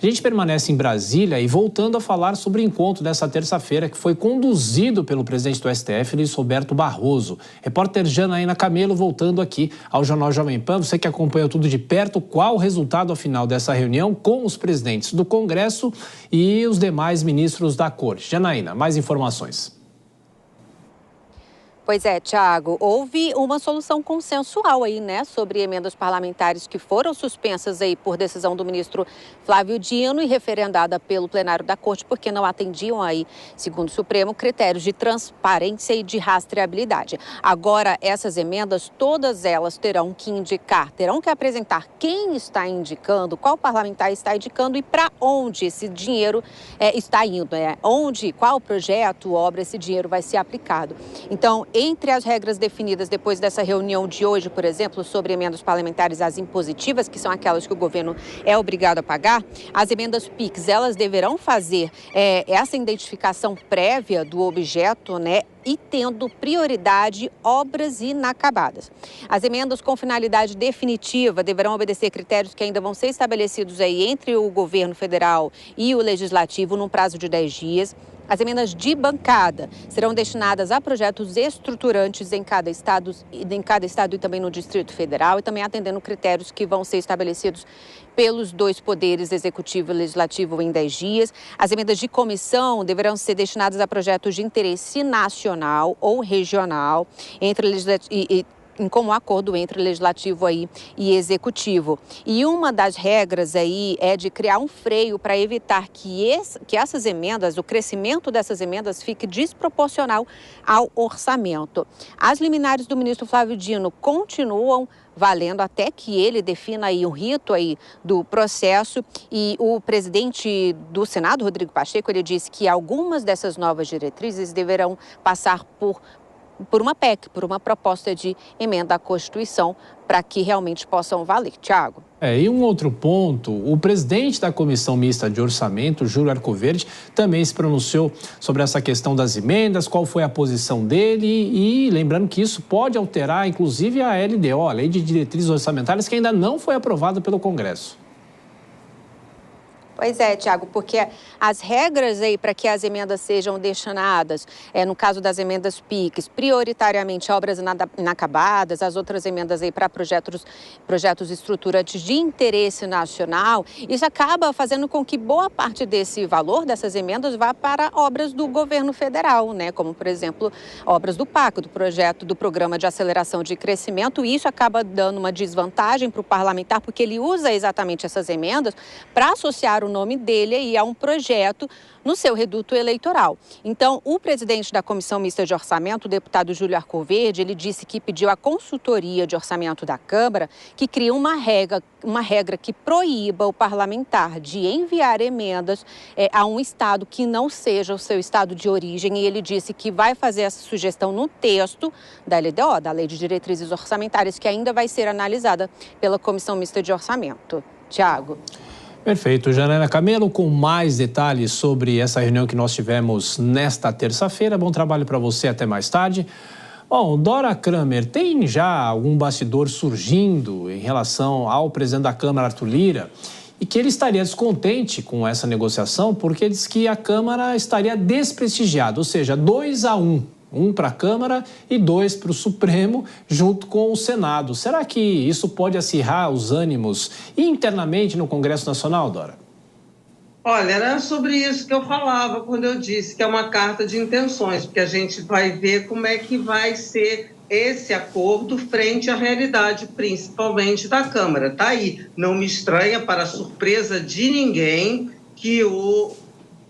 A gente permanece em Brasília e voltando a falar sobre o encontro dessa terça-feira que foi conduzido pelo presidente do STF, Luiz Roberto Barroso. Repórter Janaína Camelo voltando aqui ao Jornal Jovem Pan. Você que acompanhou tudo de perto, qual o resultado afinal dessa reunião com os presidentes do Congresso e os demais ministros da Corte? Janaína, mais informações. Pois é, Thiago, houve uma solução consensual aí, né, sobre emendas parlamentares que foram suspensas aí por decisão do ministro Flávio Dino e referendada pelo plenário da Corte, porque não atendiam aí, segundo o Supremo, critérios de transparência e de rastreabilidade. Agora, essas emendas, todas elas terão que apresentar quem está indicando, qual parlamentar está indicando e para onde esse dinheiro está indo, né? Qual projeto, obra esse dinheiro vai ser aplicado. Então, entre as regras definidas depois dessa reunião de hoje, por exemplo, sobre emendas parlamentares às impositivas, que são aquelas que o governo é obrigado a pagar, as emendas PIX, elas deverão fazer essa identificação prévia do objeto, né, e tendo prioridade obras inacabadas. As emendas com finalidade definitiva deverão obedecer critérios que ainda vão ser estabelecidos aí entre o governo federal e o legislativo num prazo de 10 dias. As emendas de bancada serão destinadas a projetos estruturantes em cada estado e também no Distrito Federal e também atendendo critérios que vão ser estabelecidos pelos dois poderes, executivo e legislativo, em 10 dias. As emendas de comissão deverão ser destinadas a projetos de interesse nacional ou regional em comum acordo entre legislativo aí e executivo. E uma das regras aí é de criar um freio para evitar que essas emendas, o crescimento dessas emendas fique desproporcional ao orçamento. As liminares do ministro Flávio Dino continuam valendo até que ele defina aí um rito aí do processo e o presidente do Senado, Rodrigo Pacheco, ele disse que algumas dessas novas diretrizes deverão passar por uma PEC, por uma proposta de emenda à Constituição, para que realmente possam valer. Tiago. E um outro ponto, o presidente da Comissão Mista de Orçamento, Júlio Arcoverde, também se pronunciou sobre essa questão das emendas, qual foi a posição dele e lembrando que isso pode alterar, inclusive, a LDO, a Lei de Diretrizes Orçamentárias, que ainda não foi aprovada pelo Congresso. Pois é, Tiago, porque as regras aí para que as emendas sejam destinadas, no caso das emendas PIX, prioritariamente obras inacabadas, as outras emendas aí para projetos estruturantes de interesse nacional, isso acaba fazendo com que boa parte desse valor dessas emendas vá para obras do governo federal, né? Como, por exemplo, obras do PAC, do Programa de Aceleração de Crescimento, e isso acaba dando uma desvantagem para o parlamentar, porque ele usa exatamente essas emendas para associar o nome dele aí a um projeto no seu reduto eleitoral. Então, o presidente da Comissão Mista de Orçamento, o deputado Júlio Arcoverde, ele disse que pediu à consultoria de orçamento da Câmara que crie uma regra que proíba o parlamentar de enviar emendas a um estado que não seja o seu estado de origem, e ele disse que vai fazer essa sugestão no texto da LDO, da Lei de Diretrizes Orçamentárias, que ainda vai ser analisada pela Comissão Mista de Orçamento. Tiago. Perfeito. Janaína Camelo, com mais detalhes sobre essa reunião que nós tivemos nesta terça-feira. Bom trabalho para você, até mais tarde. Bom, Dora Kramer, tem já algum bastidor surgindo em relação ao presidente da Câmara, Arthur Lira, e que ele estaria descontente com essa negociação porque diz que a Câmara estaria desprestigiada, ou seja, 2-1. Um para a Câmara e 2 para o Supremo, junto com o Senado. Será que isso pode acirrar os ânimos internamente no Congresso Nacional, Dora? Olha, era sobre isso que eu falava quando eu disse que é uma carta de intenções, porque a gente vai ver como é que vai ser esse acordo frente à realidade, principalmente da Câmara. Está aí, não me estranha, para surpresa de ninguém, que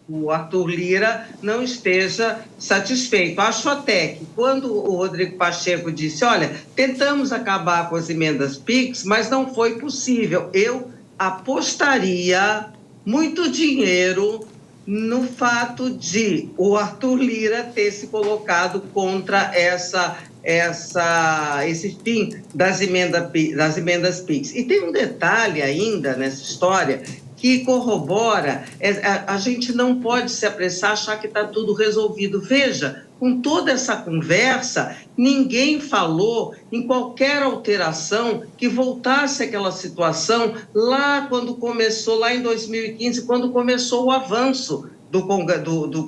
o Arthur Lira não esteja satisfeito. Acho até que quando o Rodrigo Pacheco disse, olha, tentamos acabar com as emendas PIX, mas não foi possível. Eu apostaria muito dinheiro no fato de o Arthur Lira ter se colocado contra esse fim das emendas PIX. E tem um detalhe ainda nessa história que corrobora, a gente não pode se apressar, achar que está tudo resolvido. Veja, com toda essa conversa, ninguém falou em qualquer alteração que voltasse àquela situação lá quando começou, lá em 2015, quando começou o avanço do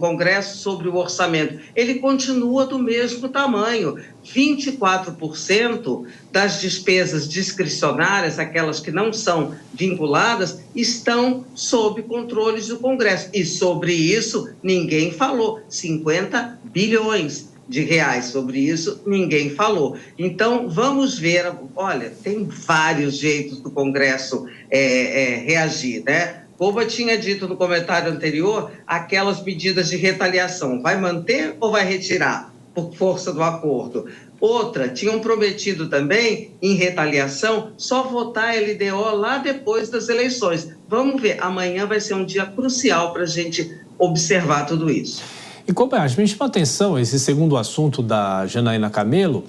Congresso sobre o orçamento. Ele continua do mesmo tamanho. 24% das despesas discricionárias, aquelas que não são vinculadas, estão sob controles do Congresso. E sobre isso ninguém falou. 50 bilhões de reais, sobre isso ninguém falou. Então, vamos ver, olha, tem vários jeitos do Congresso reagir, né? Como eu tinha dito no comentário anterior, aquelas medidas de retaliação, vai manter ou vai retirar por força do acordo? Outra, tinham prometido também, em retaliação, só votar a LDO lá depois das eleições. Vamos ver, amanhã vai ser um dia crucial para a gente observar tudo isso. E, companheiro, me chama atenção esse segundo assunto da Janaína Camelo,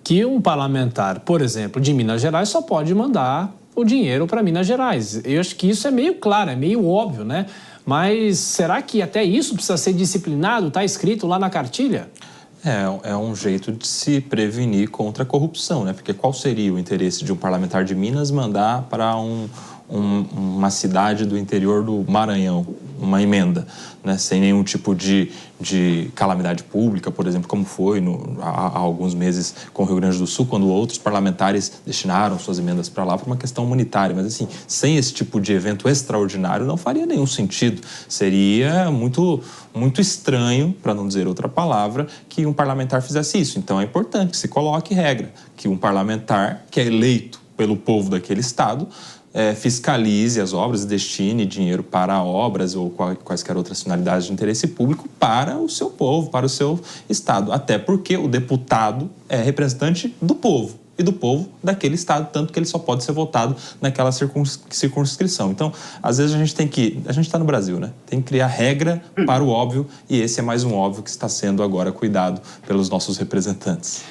que um parlamentar, por exemplo, de Minas Gerais só pode mandar o dinheiro para Minas Gerais. Eu acho que isso é meio claro, é meio óbvio, né? Mas será que até isso precisa ser disciplinado? Está escrito lá na cartilha? É um jeito de se prevenir contra a corrupção, né? Porque qual seria o interesse de um parlamentar de Minas mandar para uma cidade do interior do Maranhão uma emenda, né? Sem nenhum tipo de calamidade pública, por exemplo, como foi há alguns meses com o Rio Grande do Sul, quando outros parlamentares destinaram suas emendas para lá por uma questão humanitária. Mas, assim, sem esse tipo de evento extraordinário, não faria nenhum sentido. Seria muito estranho, para não dizer outra palavra, que um parlamentar fizesse isso. Então, é importante que se coloque regra, que um parlamentar que é eleito pelo povo daquele estado fiscalize as obras e destine dinheiro para obras ou quaisquer outras finalidades de interesse público para o seu povo, para o seu estado. Até porque o deputado é representante do povo e do povo daquele estado, tanto que ele só pode ser votado naquela circunscrição. Então, às vezes a gente está no Brasil, né? Tem que criar regra para o óbvio, e esse é mais um óbvio que está sendo agora cuidado pelos nossos representantes.